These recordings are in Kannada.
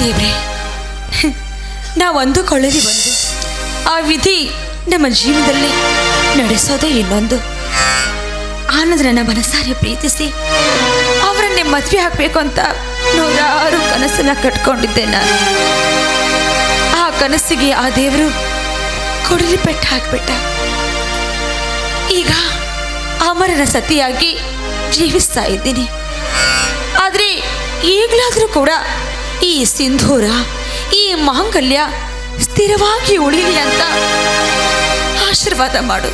ದೇವ್ರೆ, ನಾವು ಅಂದುಕೊಳ್ಳೋದು ಒಂದು, ಆ ವಿಧಿ ನಮ್ಮ ಜೀವನದಲ್ಲಿ ನಡೆಸೋದೇ ಇನ್ನೊಂದು. ಆನಂದ್ ನನ್ನ ಮನಸಾರಿ ಪ್ರೀತಿಸಿ ಅವರನ್ನೇ ಮದುವೆ ಹಾಕಬೇಕು ಅಂತ ನೂರಾರು ಕನಸನ್ನ ಕಟ್ಕೊಂಡಿದ್ದೆ ನಾನು. ಆ ಕನಸಿಗೆ ಆ ದೇವರು ಕೊಡಲಿ ಪೆಟ್ಟು ಹಾಕ್ಬಿಟ್ಟ. ಈಗ ಅಮರನ ಸತಿಯಾಗಿ ಜೀವಿಸ್ತಾ ಇದ್ದೀನಿ. ಆದರೆ ಈಗಲಾದರೂ ಕೂಡ ಈ ಸಿಂಧೂರ, ಈ ಮಾಂಗಲ್ಯ ಸ್ಥಿರವಾಗಿ ಉಳಿಲಿ ಅಂತ ಆಶೀರ್ವಾದ ಮಾಡು.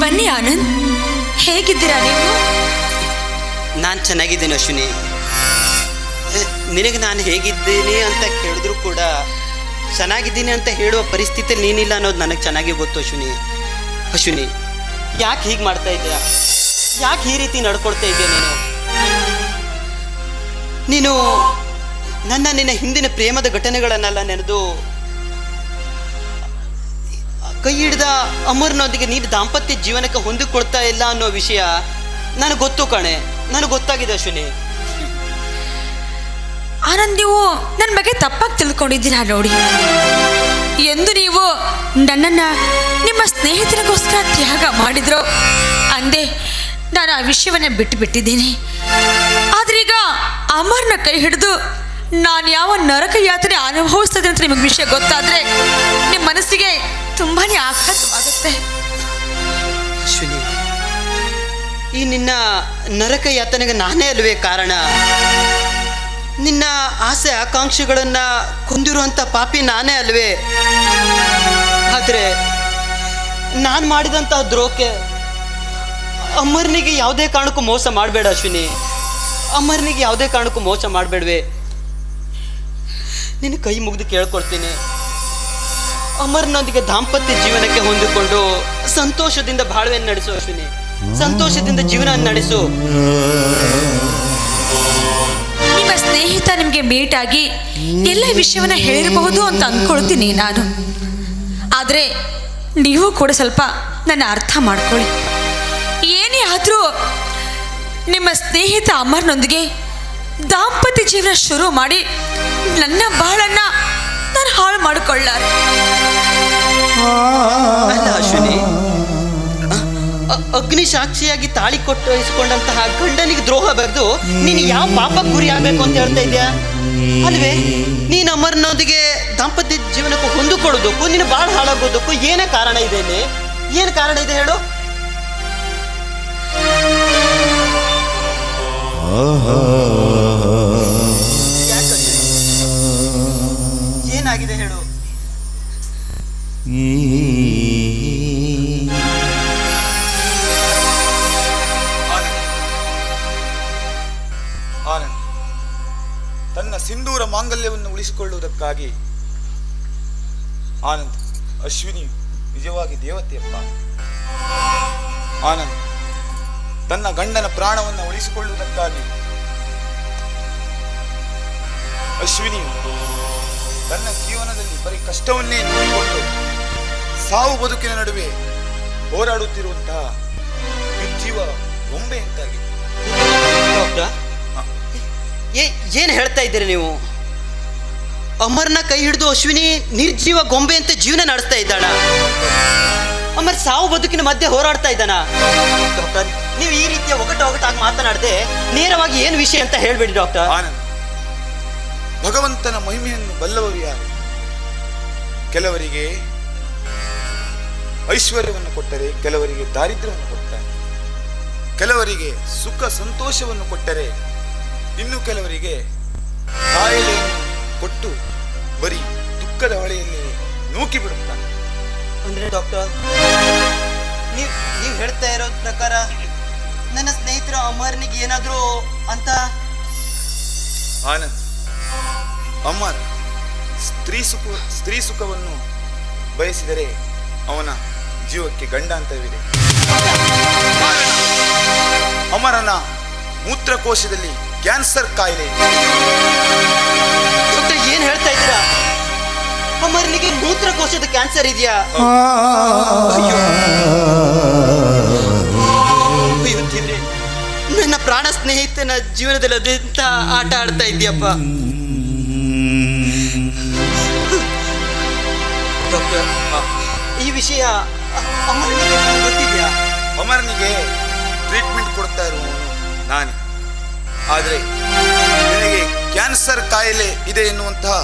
ಬನ್ನಿ ಆನಂದ್, ಹೇಗಿದ್ದೀರಾ ನೀವು? ನಾನು ಚೆನ್ನಾಗಿದ್ದೀನಿ ಅಶ್ವಿನಿ. ನಿನಗೆ ನಾನು ಹೇಗಿದ್ದೀನಿ ಅಂತ ಕೇಳಿದ್ರು ಕೂಡ ಚೆನ್ನಾಗಿದ್ದೀನಿ ಅಂತ ಹೇಳುವ ಪರಿಸ್ಥಿತಿಯಲ್ಲಿ ನೀನಿಲ್ಲ ಅನ್ನೋದು ನನಗೆ ಚೆನ್ನಾಗಿ ಗೊತ್ತು ಅಶ್ವಿನಿ, ಯಾಕೆ ಹೀಗೆ ಮಾಡ್ತಾ ಇದೆಯಾ? ಯಾಕೆ ಈ ರೀತಿ ನಡ್ಕೊಳ್ತಾ ಇದೆಯಾ ನೀನು? ನಿನ್ನ ಹಿಂದಿನ ಪ್ರೇಮದ ಘಟನೆಗಳನ್ನೆಲ್ಲ ನೆನೆದು ಕೈ ಹಿಡಿದ ಅಮರ್ನೊಂದಿಗೆ ನೀನು ದಾಂಪತ್ಯ ಜೀವನಕ್ಕೆ ಹೊಂದಿಕೊಳ್ತಾ ಇಲ್ಲ ಅನ್ನೋ ವಿಷಯ ನನಗೆ ಗೊತ್ತು ಕಣೆ, ನನಗೆ ಗೊತ್ತಾಗಿದೆ ಅಶ್ವಿನಿ. ಆನಂದ್, ನೀವು ನನ್ನ ಬಗ್ಗೆ ತಪ್ಪಾಗಿ ತಿಳ್ಕೊಂಡಿದ್ದೀರಾ ನೋಡಿ. ಎಂದು ನೀವು ನನ್ನನ್ನು ನಿಮ್ಮ ಸ್ನೇಹಿತರಿಗೋಸ್ಕರ ತ್ಯಾಗ ಮಾಡಿದ್ರು ಅಂದೆ ನಾನು ಆ ವಿಷಯವನ್ನು ಬಿಟ್ಟಿದ್ದೀನಿ. ಆದ್ರೀಗ ಅಮರ್ನ ಕೈ ಹಿಡಿದು ನಾನು ಯಾವ ನರಕ ಯಾತ್ರೆ ಅನುಭವಿಸ್ತದೆ ಅಂತ ನಿಮಗೆ ವಿಷಯ ಗೊತ್ತಾದರೆ ನಿಮ್ಮ ಮನಸ್ಸಿಗೆ ತುಂಬಾ ಆಘಾತವಾಗುತ್ತೆ. ಅಶ್ವಿನಿ, ಈ ನಿನ್ನ ನರಕ ಯಾತನೆಗೆ ನಾನೇ ಅಲ್ವೇ ಕಾರಣ? ನಿನ್ನ ಆಸೆ ಆಕಾಂಕ್ಷೆಗಳನ್ನು ಕೊಂದಿರುವಂಥ ಪಾಪಿ ನಾನೇ ಅಲ್ವೇ? ಆದರೆ ನಾನು ಮಾಡಿದಂತಹ ದ್ರೋಹಕ್ಕೆ ಅಮರ್ನಿಗೆ ಯಾವುದೇ ಕಾರಣಕ್ಕೂ ಮೋಸ ಮಾಡಬೇಡ ಅಶ್ವಿನಿ. ಅಮರ್ನಿಗೆ ಯಾವುದೇ ಕಾರಣಕ್ಕೂ ಮೋಸ ಮಾಡಬೇಡ್ವೆ. ನಿನ್ನ ಕೈ ಮುಗಿದು ಕೇಳ್ಕೊಳ್ತೀನಿ, ಅಮರ್ನೊಂದಿಗೆ ದಾಂಪತ್ಯ ಜೀವನಕ್ಕೆ ಹೊಂದಿಕೊಂಡು ಸಂತೋಷದಿಂದ ಬಾಳ್ವೆಯನ್ನು ನಡೆಸು ಅಶ್ವಿನಿ, ಸಂತೋಷದಿಂದ ಜೀವನ ನಡೆಸು. ನಿಮ್ಮ ಸ್ನೇಹಿತ ನಿಮಗೆ ಮೀಟಾಗಿ ಎಲ್ಲ ವಿಷಯವನ್ನ ಹೇಳಿರಬಹುದು ಅಂತ ಅಂದ್ಕೊಳ್ತೀನಿ ನಾನು. ಆದರೆ ನೀವು ಕೂಡ ಸ್ವಲ್ಪ ನನ್ನ ಅರ್ಥ ಮಾಡ್ಕೊಳ್ಳಿ. ಏನೇ ಆದರೂ ನಿಮ್ಮ ಸ್ನೇಹಿತ ಅಮರ್ನೊಂದಿಗೆ ದಾಂಪತ್ಯ ಜೀವನ ಶುರು ಮಾಡಿ ನನ್ನ ಬಾಳನ್ನ ನಾನು ಹಾಳು ಮಾಡಿಕೊಳ್ಳಾರೆ. ಅಲ್ಲ ಅಶ್ವಿನಿ, ಅಗ್ನಿ ಸಾಕ್ಷಿಯಾಗಿ ತಾಳಿ ಕೊಟ್ಟು ಇಸ್ಕೊಂಡಂತಹ ಗಂಡನಿಗೆ ದ್ರೋಹ ಬರೆದು ನೀನು ಯಾವ ಪಾಪಕ್ಕೆ ಗುರಿ ಆಗಬೇಕು ಅಂತ ಹೇಳ್ತಾ ಇದೆಯಾ ಅಲ್ವೇ? ನೀನು ಅಮರ್ನೊಂದಿಗೆ ದಾಂಪತ್ಯ ಜೀವನಕ್ಕೂ ಹೊಂದಿಕೊಳ್ಳೋದಕ್ಕೂ ನೀನು ಬಾಳ ಹಾಳಾಗೋದಕ್ಕೂ ಏನೇ ಕಾರಣ ಇದೆ ಇಲ್ಲಿ? ಏನು ಕಾರಣ ಇದೆ ಹೇಳು? ಏನಾಗಿದೆ ಹೇಳು? ಆನಂದ್ ತನ್ನ ಸಿಂಧೂರ ಮಾಂಗಲ್ಯವನ್ನು ಉಳಿಸಿಕೊಳ್ಳುವುದಕ್ಕಾಗಿ ಆನಂದ್ ಅಶ್ವಿನಿ ನಿಜವಾಗಿ ದೇವತೆಯಪ್ಪ. ಆನಂದ್ ತನ್ನ ಗಂಡನ ಪ್ರಾಣವನ್ನು ಉಳಿಸಿಕೊಳ್ಳುವುದಕ್ಕಾಗಿ ಅಶ್ವಿನಿ ತನ್ನ ಜೀವನದಲ್ಲಿ ಬರೀ ಕಷ್ಟವನ್ನೇ ನೋಡಿಕೊಂಡು ಸಾವು ಬದುಕಿನ ನಡುವೆ ಹೋರಾಡುತ್ತಿರುವಂತಹ ನಿರ್ಜೀವ ಗೊಂಬೆ ಅಂತಾಗಿದೆ. ಏನು ಹೇಳ್ತಾ ಇದ್ದೀರಿ ನೀವು? ಅಮರ್ನ ಕೈ ಹಿಡಿದು ಅಶ್ವಿನಿ ನಿರ್ಜೀವ ಗೊಂಬೆ ಅಂತ ಜೀವನ ನಡೆಸ್ತಾ ಇದ್ದಾಳ? ಅಮರ್ ಸಾವು ಬದುಕಿನ ಮಧ್ಯೆ ಹೋರಾಡ್ತಾ ಇದ್ದಾನ? ಡಾಕ್ಟರ್, ನೀವು ಈ ರೀತಿಯ ಒಗಟಾಗಿ ಮಾತನಾಡದೆ ನೇರವಾಗಿ ಏನು ವಿಷಯ ಅಂತ ಹೇಳ್ಬೇಡಿ ಡಾಕ್ಟರ್. ಆನಂದ್, ಭಗವಂತನ ಮಹಿಮೆಯನ್ನು ಬಲ್ಲವರು ಯಾರು? ಕೆಲವರಿಗೆ ಐಶ್ವರ್ಯವನ್ನು ಕೊಟ್ಟರೆ ಕೆಲವರಿಗೆ ದಾರಿದ್ರ್ಯವನ್ನು ಕೊಡ್ತಾನೆ, ಕೆಲವರಿಗೆ ಸುಖ ಸಂತೋಷವನ್ನು ಕೊಟ್ಟರೆ ಇನ್ನು ಕೆಲವರಿಗೆ ಕಾಯಿಲೆಯನ್ನು ಕೊಟ್ಟು ಬರೀ ದುಃಖದ ಹೊಳೆಯಲ್ಲಿ ನೂಕಿ ಬಿಡುತ್ತಾನೆ. ಅಂದ್ರೆ ಡಾಕ್ಟರ್, ನೀವು ಹೇಳ್ತಾ ಇರೋ ಪ್ರಕಾರ ನನ್ನ ಸ್ನೇಹಿತರು ಅಮರ್ನಿಗೆ ಏನಾದರೂ ಅಂತ? ಆನಂದ್, ಅಮರ್ ಸ್ತ್ರೀ ಸುಖವನ್ನು ಬಯಸಿದರೆ ಅವನ ಜೀವಕ್ಕೆ ಗಂಡಾಂತರವಿದೆ. ಅಮರನ ಮೂತ್ರಕೋಶದಲ್ಲಿ ಕ್ಯಾನ್ಸರ್ ಕಾಯಿಲೆ ಇದೆ. ಡಾಕ್ಟರ್ ಏನ್ ಹೇಳ್ತಾ ಇದ್ದೀರಾ? ಅಮರನಿಗೆ ಮೂತ್ರಕೋಶದ ಕ್ಯಾನ್ಸರ್ ಇದೆಯಾ? ಅಯ್ಯೋ ದೇವ್ರೇ, ನನ್ನ ಪ್ರಾಣ ಸ್ನೇಹಿತನ ಜೀವನದಲ್ಲಿ ಅದೆಂತ ಆಟ ಆಡ್ತಾ ಇದೆಯಪ್ಪ. ಡಾಕ್ಟರ್, ಈ ವಿಷಯ ಅಮರನಿಗೆ ಗೊತ್ತಿದೆಯಾ? ಅಮರನಿಗೆ ಟ್ರೀಟ್ಮೆಂಟ್ ಕೊಡ್ತಾ ಇರುವವನು ನಾನೇ. ಆದರೆ ನಿನಗೆ ಕ್ಯಾನ್ಸರ್ ಕಾಯಿಲೆ ಇದೆ ಎನ್ನುವಂತಹ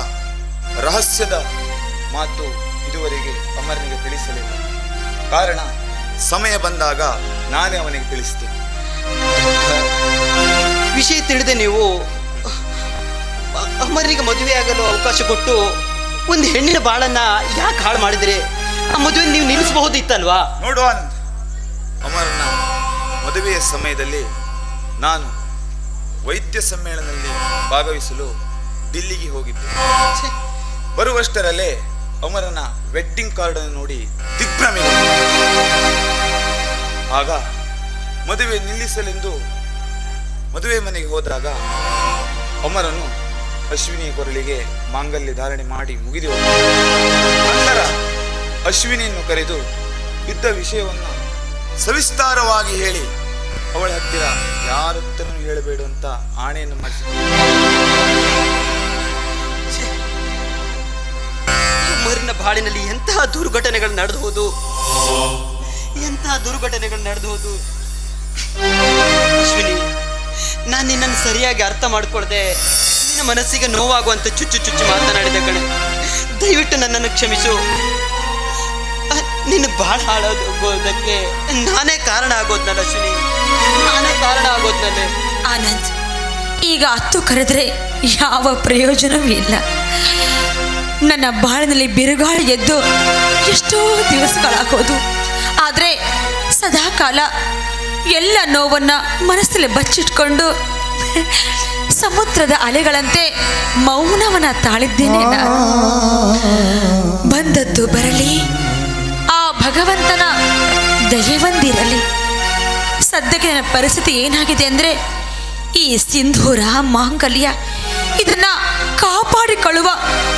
ರಹಸ್ಯದ ಮಾತು ಇದುವರೆಗೆ ಅಮರನಿಗೆ ತಿಳಿಸಲಿಲ್ಲ. ಕಾರಣ ಸಮಯ ಬಂದಾಗ ನಾನೇ ಅವನಿಗೆ ತಿಳಿಸ್ತೇನೆ. ವಿಷಯ ತಿಳಿದೆ ನೀವು ಅಮರನಿಗೆ ಮದುವೆ ಆಗಲು ಅವಕಾಶ ಕೊಟ್ಟು ಒಂದು ಹೆಣ್ಣಿನ ಬಾಳನ್ನ ಯಾಕೆ ಹಾಳು ಮಾಡಿದ್ರಿ? ಆ ಮದುವೆ ನೀವು ನಿಲ್ಲಿಸಬಹುದಿತ್ತಲ್ವಾ? ನೋಡು ಆನಂದ್, ಅಮರನ ಮದುವೆಯ ಸಮಯದಲ್ಲಿ ನಾನು ವೈದ್ಯ ಸಮ್ಮೇಳನದಲ್ಲಿ ಭಾಗವಹಿಸಲು ದಿಲ್ಲಿಗೆ ಹೋಗಿದ್ದೆ. ಬರುವಷ್ಟರಲ್ಲೇ ಅಮರನ ವೆಡ್ಡಿಂಗ್ ಕಾರ್ಡ್ ಅನ್ನು ನೋಡಿ ದಿಗ್ಭ್ರಮೆಗೊಂಡೆ. ಆಗ ಮದುವೆ ನಿಲ್ಲಿಸಲೆಂದು ಮದುವೆ ಮನೆಗೆ ಹೋದಾಗ ಅಮರನು ಅಶ್ವಿನಿ ಕೊರಳಿಗೆ ಮಾಂಗಲ್ಯ ಧಾರಣೆ ಮಾಡಿ ಮುಗಿದು ನಂತರ ಅಶ್ವಿನಿಯನ್ನು ಕರೆದು ಇದ್ದ ವಿಷಯವನ್ನು ಸವಿಸ್ತಾರವಾಗಿ ಹೇಳಿ ಅವಳ ಹತ್ತಿರ ಯಾರ ಹತ್ತಿರನೂ ಹೇಳಬೇಡು ಅಂತ ಆಣೆಯನ್ನು ಮಾಡಿಸಿದ. ಅಮರನ ಬಾಳಿನಲ್ಲಿ ಎಂತಹ ದುರ್ಘಟನೆಗಳು ನಡೆದು ಹೋದು, ಎಂತಹ ದುರ್ಘಟನೆಗಳು ನಡೆದು ಹೋದು. ಅಶ್ವಿನಿ, ನಾನು ನಿನ್ನನ್ನು ಸರಿಯಾಗಿ ಅರ್ಥ ಮಾಡ್ಕೊಳ್ದೆ ನಿನ್ನ ಮನಸ್ಸಿಗೆ ನೋವಾಗುವಂತ ಚುಚ್ಚು ಚುಚ್ಚು ಮಾತನಾಡಿದ ಕಣೆ. ದಯವಿಟ್ಟು ನನ್ನನ್ನು ಕ್ಷಮಿಸು. ನಿನ್ನ ಬಾಳ ಹಾಳಾಗೋದಕ್ಕೆ ನಾನೇ ಕಾರಣ ಆಗೋದ್ನಲ್ಲ ಅಶ್ವಿನಿ, ನಾನೇ ಕಾರಣ ಆಗೋದ್ನಲ್ಲೇ. ಆನಂದ್, ಈಗ ಹತ್ತು ಕರೆದ್ರೆ ಯಾವ ಪ್ರಯೋಜನವೂ ಇಲ್ಲ. ನನ್ನ ಬಾಳಿನಲ್ಲಿ ಬಿರುಗಾಳಿ ಎದ್ದು ಎಷ್ಟೋ ದಿವಸಗಳಾಗೋದು. ಆದರೆ ಸದಾಕಾಲ ಎಲ್ಲ ನೋವನ್ನ ಮನಸ್ಸಲ್ಲಿ ಬಚ್ಚಿಟ್ಕೊಂಡು ಸಮುದ್ರದ ಅಲೆಗಳಂತೆ ಮೌನವನ್ನ ತಾಳಿದ್ದೇನೆ ನಾನು. ಬಂದದ್ದು ಬರಲಿ, ಆ ಭಗವಂತನ ದಯವಂದಿರಲಿ. ಸದ್ಯಕ್ಕೆ ನನ್ನ ಪರಿಸ್ಥಿತಿ ಏನಾಗಿದೆ ಅಂದರೆ, ಈ ಸಿಂಧೂರ ಮಾಂಗಲ್ಯ ಇದನ್ನ ಕಾಪಾಡಿಕೊಳ್ಳುವ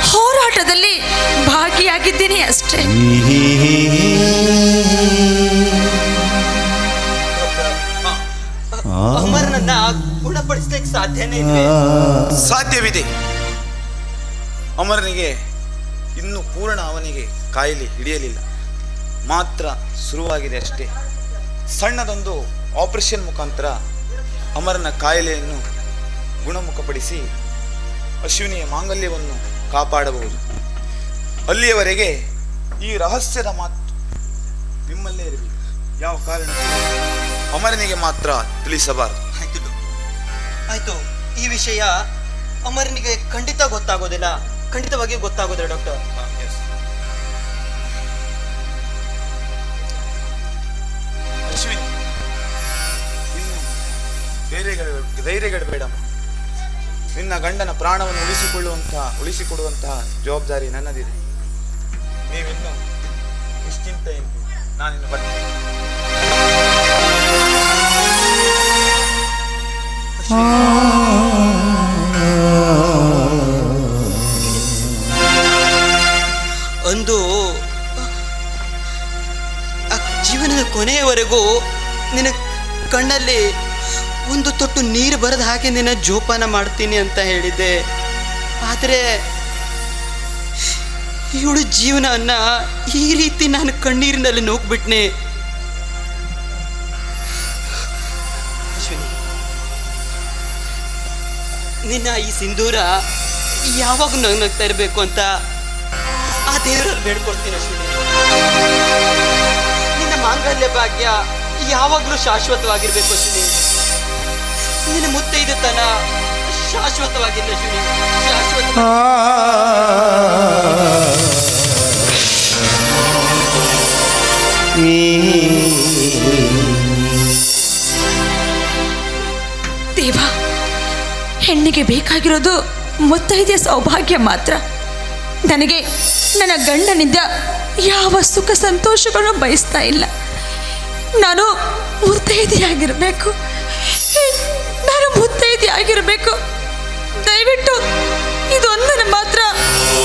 ಹೋರಾಟದಲ್ಲಿ ಭಾಗಿಯಾಗಿದ್ದೀನಿ ಅಷ್ಟೇ. ಅಮರನನ್ನ ಗುಣಪಡಿಸ್ಲಿಕ್ಕೆ ಸಾಧ್ಯನೇ ಇದೆ? ಸಾಧ್ಯವಿದೆ. ಅಮರನಿಗೆ ಇನ್ನು ಪೂರ್ಣ ಅವನಿಗೆ ಕಾಯಿಲೆ ಹಿಡಿಯಲಿಲ್ಲ, ಮಾತ್ರ ಶುರುವಾಗಿದೆ ಅಷ್ಟೇ. ಸಣ್ಣದೊಂದು ಆಪರೇಷನ್ ಮುಖಾಂತರ ಅಮರನ ಕಾಯಿಲೆಯನ್ನು ಗುಣಮುಖಪಡಿಸಿ ಅಶ್ವಿನಿಯ ಮಾಂಗಲ್ಯವನ್ನು ಕಾಪಾಡಬಹುದು. ಅಲ್ಲಿಯವರೆಗೆ ಈ ರಹಸ್ಯದ ಮಾತು ನಿಮ್ಮಲ್ಲೇ ಇರಬೇಕು. ಯಾವ ಕಾರಣ ಅಮರನಿಗೆ ಮಾತ್ರ ತಿಳಿಸಬಾರದು. ಆಯ್ತು, ಈ ವಿಷಯ ಅಮರನಿಗೆ ಖಂಡಿತ ಗೊತ್ತಾಗೋದಿಲ್ಲ, ಖಂಡಿತವಾಗಿ ಗೊತ್ತಾಗೋದಿಲ್ಲ ಡಾಕ್ಟರ್. ಅಶ್ವಿನಿ, ಇನ್ನು ಧೈರ್ಯಗೆಡಬೇಡ. ನಿನ್ನ ಗಂಡನ ಪ್ರಾಣವನ್ನು ಉಳಿಸಿಕೊಡುವಂತಹ ಜವಾಬ್ದಾರಿ ನನ್ನದಿದೆ. ನೀವಿನ್ನು ನಿಶ್ಚಿಂತೆಯಿಂದ ನಾನಿನ್ನು ಬರ್ತೇನೆ. ಒಂದು ಜೀವನದ ಕೊನೆಯವರೆಗೂ ನಿನ್ನ ಕಣ್ಣಲ್ಲಿ ಒಂದು ತೊಟ್ಟು ನೀರು ಬರದ ಹಾಗೆ ನಿನ್ನ ಜೋಪಾನ ಮಾಡ್ತೀನಿ ಅಂತ ಹೇಳಿದ್ದೆ. ಆದರೆ ಇವಳು ಜೀವನನ್ನ ಈ ರೀತಿ ನಾನು ಕಣ್ಣೀರಿನಲ್ಲಿ ನೋಗ್ಬಿಟ್ನೆ. ಅಶ್ವಿನಿ, ನಿನ್ನ ಈ ಸಿಂಧೂರ ಯಾವಾಗ ನಗ್ನಗ್ತಾ ಇರಬೇಕು ಅಂತ ಆ ದೇವರಲ್ಲಿ ಬೇಡ್ಕೊಳ್ತೀನಿ ಅಶ್ವಿನಿ. ನಿನ್ನ ಮಾಂಗಲ್ಯ ಭಾಗ್ಯ ಯಾವಾಗಲೂ ಶಾಶ್ವತವಾಗಿರ್ಬೇಕು ಅಶ್ವಿನಿ. ನಿನ್ನ ಮುತ್ತೈದತನ ಶಾಶ್ವತವಾಗಿಲ್ಲ ಅಶ್ವಿನಿ, ಶಾಶ್ವತ. ದೇವ, ಹೆಣ್ಣಿಗೆ ಬೇಕಾಗಿರೋದು ಮುತ್ತೈದೆಯ ಸೌಭಾಗ್ಯ ಮಾತ್ರ. ನನಗೆ ನನ್ನ ಗಂಡನಿಂದ ಯಾವ ಸುಖ ಸಂತೋಷಗಳನ್ನು ಬಯಸ್ತಾ ಇಲ್ಲ. ನಾನು ಮುತ್ತೈದೆಯಾಗಿರಬೇಕು. ಮುತ್ತೈದೆ ಆಗಿರಬೇಕು. ದಯವಿಟ್ಟು ಇದೊಂದನ್ನು ಮಾತ್ರ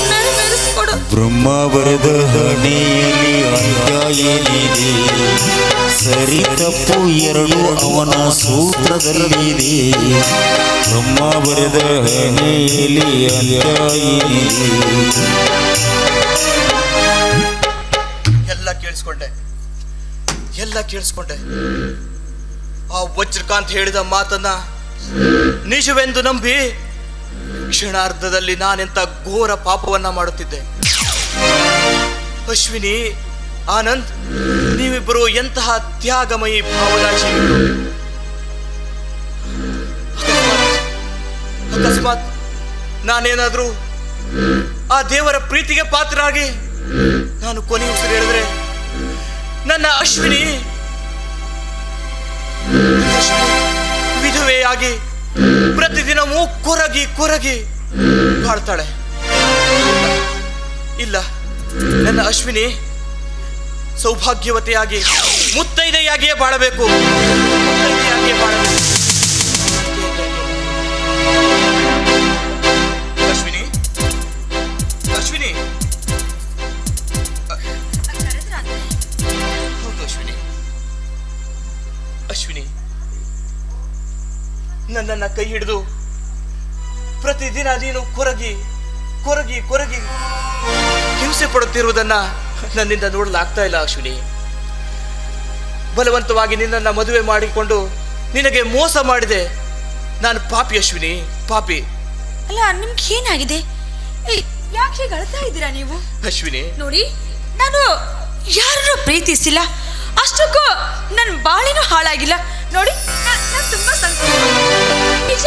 ನೆರವೇರಿಸಿಕೊಡು. ಬ್ರಹ್ಮ ಬರೆದ ಹಣೆಯಲ್ಲಿ ಅಧ್ಯಾಯನಿದೆ, ಸರಿ ತಪ್ಪು ಎರಡು ಅವನ ಸೂತ್ರದಲ್ಲಿದೆ. ಬ್ರಹ್ಮ ಬರೆದ ಹಣೆಯಲ್ಲಿ ಅಧ್ಯಾಯನಿದೆ. ಎಲ್ಲ ಕೇಳಿಸ್ಕೊಂಡೆ. ಆ ವಜ್ರಕಾಂತ್ ಹೇಳಿದ ಮಾತನ್ನ ನಿಜವೆಂದು ನಂಬಿ ಕ್ಷಣಾರ್ಧದಲ್ಲಿ ನಾನೆಂತ ಘೋರ ಪಾಪವನ್ನ ಮಾಡುತ್ತಿದ್ದೆ. ಅಶ್ವಿನಿ, ಆನಂದ್, ನೀವಿಬ್ಬರು ಎಂತಹ ತ್ಯಾಗಮಯಿ ಭಾವನಾಶೀಲಿಗಳು. ಅಕಸ್ಮಾತ್ ನಾನೇನಾದ್ರೂ ಆ ದೇವರ ಪ್ರೀತಿಗೆ ಪಾತ್ರರಾಗಿ ನಾನು ಕೊನೆ ಉಸಿರು ಹೇಳಿದ್ರೆ ನನ್ನ ಅಶ್ವಿನಿ ವಿಧವೆಯಾಗಿ ಪ್ರತಿದಿನವೂ ಕೊರಗಿ ಕೊರಗಿ ಬಾಳ್ತಾಳೆ. ಇಲ್ಲ, ನನ್ನ ಅಶ್ವಿನಿ ಸೌಭಾಗ್ಯವತಿಯಾಗಿ ಮುತ್ತೈದೆಯಾಗಿಯೇ ಬಾಳಬೇಕು. ಮುತ್ತೈದೆಯಾಗಿಯೇ ಬಾಳಬೇಕು. ಅಶ್ವಿನಿ, ಅಶ್ವಿನಿ, ಹೌದು ಅಶ್ವಿನಿ. ಅಶ್ವಿನಿ, ನನ್ನನ್ನ ಕೈ ಹಿಡಿದು ಪ್ರತಿದಿನ ನೀನು ಕೊರಗಿ ಕೊರಗಿ ಕೊರಗಿ ಹಿಂಸೆ ಪಡುತ್ತಿರುವುದನ್ನ ನನ್ನಿಂದ ನೋಡಲಾಗ್ತಾ ಇಲ್ಲ ಅಶ್ವಿನಿ. ಬಲವಂತವಾಗಿ ನಿನ್ನನ್ನ ಮದುವೆ ಮಾಡಿಕೊಂಡು ನಿನಗೆ ಮೋಸ ಮಾಡಿದೆ. ನಾನು ಪಾಪಿ ಅಶ್ವಿನಿ, ಪಾಪಿ. ಅಲ್ಲ, ನಿಮ್ಗೆ ಏನಾಗಿದೆ? ಯಾಕೆ ಹೀಗೆ ಅಳ್ತಾ ಇದ್ದೀರಾ ನೀವು? ಅಶ್ವಿನಿ ನೋಡಿ, ನಾನು ಯಾರನ್ನೂ ಪ್ರೀತಿಸಿಲ್ಲ, ಅಷ್ಟಕ್ಕೂ ನನ್ನ ಬಾಳಿನೂ ಹಾಳಾಗಿಲ್ಲ. ನೋಡಿ, ನಾನು ತುಂಬಾ ನಿಜ,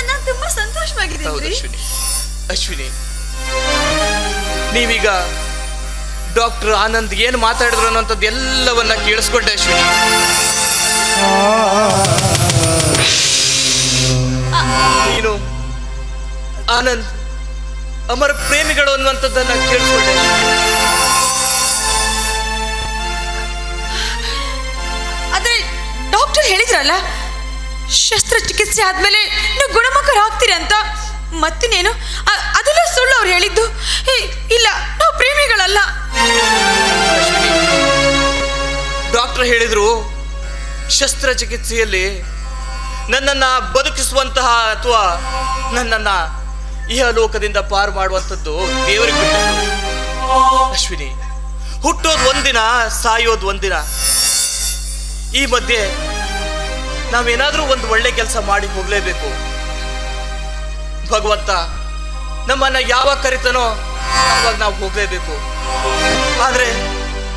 ನಾನು ತುಂಬಾ ಸಂತೋಷವಾಗಿದ್ದೀನಿ. ಹೌದು ಅಶ್ವಿನಿ. ಅಶ್ವಿನಿ, ನೀವೀಗ ಡಾಕ್ಟರ್ ಆನಂದ್ ಏನು ಮಾತಾಡಿದ್ರು ಅನ್ನೋಂಥದ್ದು ಎಲ್ಲವನ್ನ ಕೇಳಿಸ್ಕೊಂಡೆ ಅಶ್ವಿನಿ. ನೀನು ಆನಂದ್ ಅಮರ ಪ್ರೇಮಿಗಳು ಅನ್ನುವಂಥದ್ದನ್ನ ಕೇಳಿಸ್ಕೊಂಡೆ. ಆದ್ರೆ ಡಾಕ್ಟರ್ ಹೇಳಿದ್ರಲ್ಲ, ಶಸ್ತ್ರಚಿಕಿತ್ಸೆ ಆದ್ಮೇಲೆ ನೀವು ಗುಣಮುಖರಾಗ್ತೀರಿ ಅಂತ. ಮತ್ತಿನೇನು ಅದೆಲ್ಲ ಸುಳ್ಳು ಅವ್ರು ಹೇಳಿದ್ದು? ಇಲ್ಲ, ನಾವು ಪ್ರೇಮಿಗಳಲ್ಲ. ಡಾಕ್ಟರ್ ಹೇಳಿದ್ರು ಶಸ್ತ್ರಚಿಕಿತ್ಸೆಯಲ್ಲಿ ನನ್ನನ್ನ ಬದುಕಿಸುವಂತಹ ಅಥವಾ ನನ್ನನ್ನ ಇಹಲೋಕದಿಂದ ಪಾರು ಮಾಡುವಂಥದ್ದು ದೇವರಿಗೆ ಬಿಟ್ಟದ್ದು. ಅಶ್ವಿನಿ, ಹುಟ್ಟೋದು ಒಂದಿನ, ಸಾಯೋದು ಒಂದಿನ. ಈ ಮಧ್ಯೆ ನಾವೇನಾದ್ರೂ ಒಂದು ಒಳ್ಳೆ ಕೆಲಸ ಮಾಡಿ ಹೋಗ್ಲೇಬೇಕು. ಭಗವಂತ ನಮ್ಮನ್ನ ಯಾವಾಗ ಕರಿತಾನೋ ಆವಾಗ ನಾವು ಹೋಗ್ಲೇಬೇಕು. ಆದ್ರೆ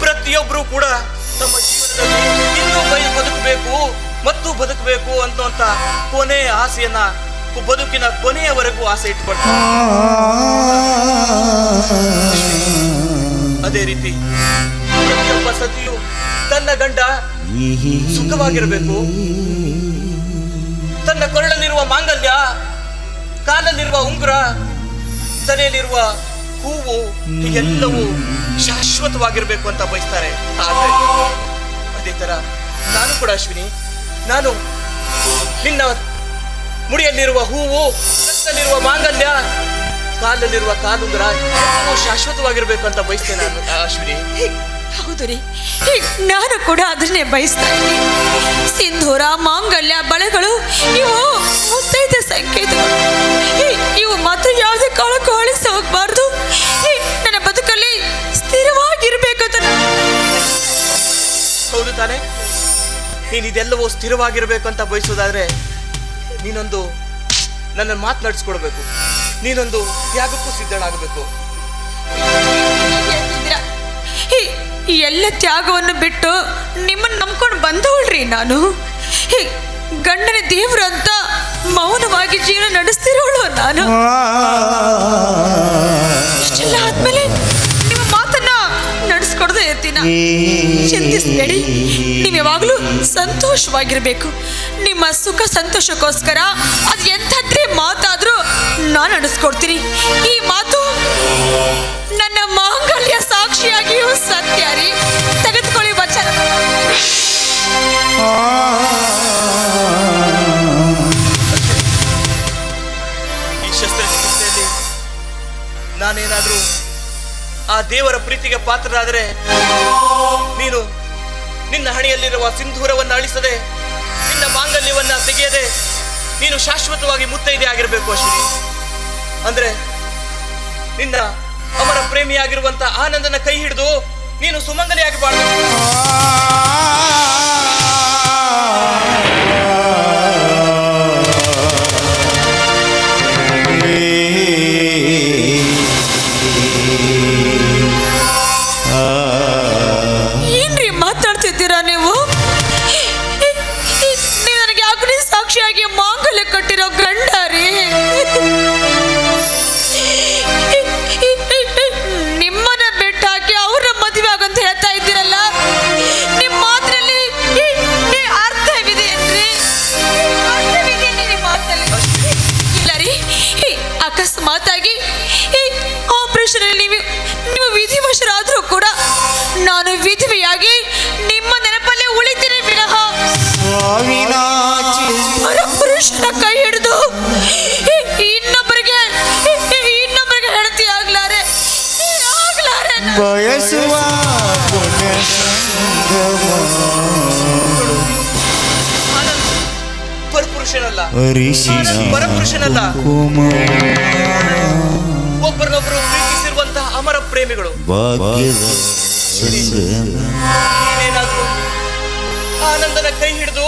ಪ್ರತಿಯೊಬ್ರು ಕೂಡ ತಮ್ಮ ಜೀವನದಲ್ಲಿ ಇನ್ನೂ ಬದುಕಬೇಕು ಮತ್ತು ಬದುಕಬೇಕು ಅನ್ನುವಂತ ಕೊನೆಯ ಆಸೆಯನ್ನ ಬದುಕಿನ ಕೊನೆಯವರೆಗೂ ಆಸೆ ಇಟ್ಕೊಳ್ತಾರೆ. ಅದೇ ರೀತಿ ಪ್ರತಿಯೊಬ್ಬ ಸತಿಯು ತನ್ನ ಗಂಡ ಸುಖವಾಗಿರಬೇಕು, ತನ್ನ ಕೊರಳಲ್ಲಿರುವ ಮಾಂಗಲ್ಯ, ಕಾಲಲ್ಲಿರುವ ಉಂಗುರ, ತಲೆಯಲ್ಲಿರುವ ಹೂವು ಎಲ್ಲವೂ ಶಾಶ್ವತವಾಗಿರ್ಬೇಕು ಅಂತ ಬಯಸ್ತಾರೆ. ಆದ್ರೆ ಅದೇ ತರ ನಾನು ಕೂಡ ಅಶ್ವಿನಿ, ನಾನು ನಿನ್ನ ಮುಡಿಯಲ್ಲಿರುವ ಹೂವು, ಕತ್ತಲ್ಲಿರುವ ಮಾಂಗಲ್ಯ, ಕಾಲಲ್ಲಿರುವ ಕಾಲುಂಗುರ ಎಲ್ಲವೂ ಶಾಶ್ವತವಾಗಿರ್ಬೇಕು ಅಂತ ಬಯಸ್ತೇನೆ ನಾನು ಅಶ್ವಿನಿ. ಹೌದು ರೀ, ನಾನು ಕೂಡ ಅದನ್ನೇ ಬಯಸ್ತಾ ಇದ್ದೀನಿ. ಸಿಂಧೂರ, ಮಾಂಗಲ್ಯ, ಬಳೆಗಳು ಇವು ಮುತ್ತೈದೆ ಸಂಕೇತಗಳು. ಇವು ಮಾತ್ರ ಯಾವುದೇ ಕಾಲಕ್ಕೂ ಅಳಿಸಿ ಹೋಗಬಾರ್ದು. ನನ್ನ ಬದುಕಲ್ಲಿ ಸ್ಥಿರವಾಗಿರ್ಬೇಕು ಅಂತ. ಹೌದು ತಾನೆ? ನೀನು ಇದೆಲ್ಲವೂ ಸ್ಥಿರವಾಗಿರ್ಬೇಕು ಅಂತ ಬಯಸೋದಾದ್ರೆ ನೀನೊಂದು ನನ್ನ ಮಾತನಾಡಿಸ್ಕೊಡ್ಬೇಕು. ನೀನೊಂದು ತ್ಯಾಗಕ್ಕೂ ಸಿದ್ಧನಾಗಬೇಕು. ಎಲ್ಲ ತ್ಯಾಗವನ್ನು ಬಿಟ್ಟು ನಿಮ್ಮನ್ನು ನಂಬ್ಕೊಂಡು ಬಂದವಳ್ರಿ ನಾನು. ಗಂಡನ ದೇವರು ಅಂತ ಮೌನವಾಗಿ ಜೀವನ ನಡೆಸ್ತಿರೋಳು ನಾನು. ಇಷ್ಟೆಲ್ಲ ಆದ್ಮೇಲೆ ನಿಮ್ಮ ಮಾತನ್ನ ನಡೆಸ್ಕೊಡದೆ ಇರ್ತೀನ. ಚಿಂತಿಸಬೇಡಿ, ನೀವು ಯಾವಾಗಲೂ ಸಂತೋಷವಾಗಿರ್ಬೇಕು. ನಿಮ್ಮ ಸುಖ ಸಂತೋಷಕ್ಕೋಸ್ಕರ ಅದು ಎಂಥದ್ದೇ ಮಾತಾದ್ರೂ ನಾನು ನಡೆಸ್ಕೊಡ್ತೀನಿ. ಈ ಮಾತು ನನ್ನ ಮಾಂಗಲ್ಯ ಸಾಕ್ಷಿಯಾಗಿಯೂ ಸತ್ಯ ರೀ. ತೆಗೆದುಕೊಳ್ಳಿ ವಚನ. ದೇವರ ಪ್ರೀತಿಗೆ ಪಾತ್ರರಾದರೆ ನೀನು ನಿನ್ನ ಹಣೆಯಲ್ಲಿರುವ ಸಿಂಧೂರವನ್ನು ಅಳಿಸದೆ, ನಿನ್ನ ಮಾಂಗಲ್ಯವನ್ನ ತೆಗೆಯದೆ ನೀನು ಶಾಶ್ವತವಾಗಿ ಮುತ್ತೈದೆ ಆಗಿರಬೇಕು ಅಶ್ವಿನಿ. ಅಂದ್ರೆ ನಿನ್ನ ಅಮರ ಪ್ರೇಮಿಯಾಗಿರುವಂತ ಆನಂದನ ಕೈ ಹಿಡಿದು ನೀನು ಸುಮಂಗಲಿಯಾಗಿ ಬಾಳಬೇಕು. ಏನ್ರಿ ಮಾತಾಡ್ತಿದ್ದೀರಾ ನೀವು? ನೀವು ನನಗೆ ಅಗ್ನಿ ಸಾಕ್ಷಿಯಾಗಿ ಮಾಂಗಲ್ಯ ಕಟ್ಟಿರೋ ಗಂಡ ರೀ. ನಿಮ್ಮನ್ನ ಬಿಟ್ಟಾಕಿ ಅವ್ರ ಮದುವೆ ಆಗಂತ ಹೇಳ್ತಾ ಇದ್ದೀರಲ್ಲ, ನಿಮ್ಮ ಮಾತಿನಲ್ಲಿ ಅರ್ಥವಿದೆ ಏನ್ರಿ? ನಿಮ್ಮ ಮಾತಲ್ಲಿ ಇಲ್ಲ ರೀ. ಅಕಸ್ಮಾತಾಗಿ ಆಪರೇಷನ್ ಅಲ್ಲಿ ನೀವು ವಿಧಿವಶರಾದ್ರೂ ಕೂಡ ನಾನು ವಿಧವೆಯಾಗಿ ನಿಮ್ಮ ನೆನಪಲ್ಲೇ ಉಳಿತೀನಿ ವಿನಃ ಪರಪುರುಷನ ಕೈ ಹಿಡಿದು ಇನ್ನೊಬ್ಬರಿಗೆ ಹೆಂಡತಿ ಆಗ್ಲಾರೆ ಬಯಸುವ ಪರಪುರುಷನಲ್ಲ, ಅರಿಶಿನ ಪರಪುರುಷನಲ್ಲ, ಒಬ್ಬರನ್ನೊಬ್ಬರು ಪ್ರೀತಿಸಿರುವಂತಹ ಅಮರ ಪ್ರೇಮಿಗಳು. ಭಾಗ್ಯದ ಏನಾದ್ರೂ ಆನಂದನ ಕೈ ಹಿಡಿದು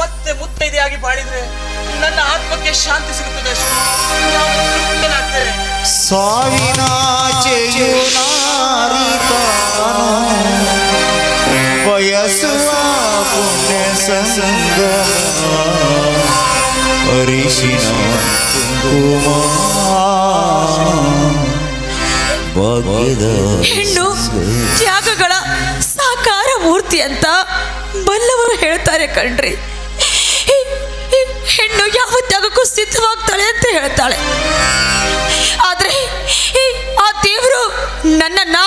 ಮತ್ತೆ ಮುತ್ತೈದೆಯಾಗಿ ಬಾಳಿದ್ರೆ ನನ್ನ ಆತ್ಮಕ್ಕೆ ಶಾಂತಿ ಸಿಗುತ್ತದೆ. ನಾನು ತೃಪ್ತನಾಗ್ತೇನೆ. ಸಾವಿನ ಬಯಸುವ ಪುಣ್ಯ ಸಂಗಮ ಅರಿಶಿನ ಭಾಗ್ಯದ ಹೆಣ್ಣು ತ್ಯಾಗಗಳ ಸಾಕಾರ ಮೂರ್ತಿ ಅಂತ ಬಲ್ಲವರು ಹೇಳ್ತಾರೆ ಕಣ್ರಿ. ಹೆಣ್ಣು ಯಾವ ತ್ಯಾಗಕ್ಕೂ ಸಿದ್ಧವಾಗ್ತಾಳೆ ಅಂತ ಹೇಳ್ತಾಳೆ. ಆದ್ರೆ ಆ ದೇವರು ನನ್ನನ್ನ